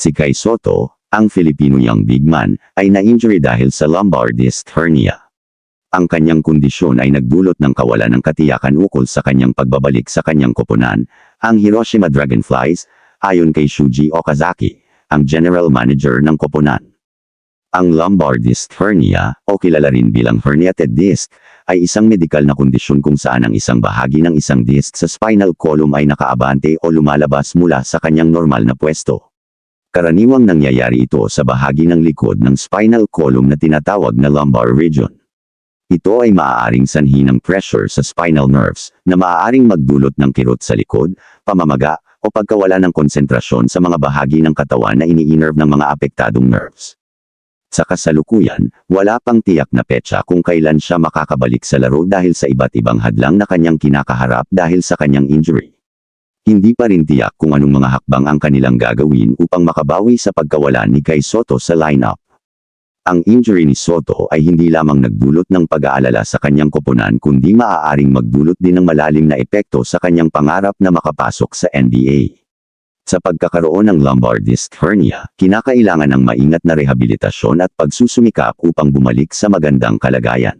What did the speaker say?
Si Kai Sotto, ang Filipino young big man, ay na-injury dahil sa lumbar disc hernia. Ang kanyang kondisyon ay nagdulot ng kawalan ng katiyakan ukol sa kanyang pagbabalik sa kanyang koponan, ang Hiroshima Dragonflies, ayon kay Shuji Okazaki, ang general manager ng koponan. Ang lumbar disc hernia, o kilala rin bilang herniated disc, ay isang medikal na kondisyon kung saan ang isang bahagi ng isang disc sa spinal column ay nakaabante o lumalabas mula sa kanyang normal na pwesto. Karaniwang nangyayari ito sa bahagi ng likod ng spinal column na tinatawag na lumbar region. Ito ay maaaring sanhi ng pressure sa spinal nerves, na maaaring magdulot ng kirot sa likod, pamamaga, o pagkawala ng konsentrasyon sa mga bahagi ng katawan na ini-innerve ng mga apektadong nerves. Sa kasalukuyan, wala pang tiyak na petsa kung kailan siya makakabalik sa laro dahil sa iba't ibang hadlang na kanyang kinakaharap dahil sa kanyang injury. Hindi pa rin tiyak kung anong mga hakbang ang kanilang gagawin upang makabawi sa pagkawala ni Kai Sotto sa lineup. Ang injury ni Sotto ay hindi lamang nagdulot ng pag-aalala sa kanyang koponan kundi maaaring magdulot din ng malalim na epekto sa kanyang pangarap na makapasok sa NBA. Sa pagkakaroon ng lumbar disc hernia, kinakailangan ng maingat na rehabilitasyon at pagsusumikap upang bumalik sa magandang kalagayan.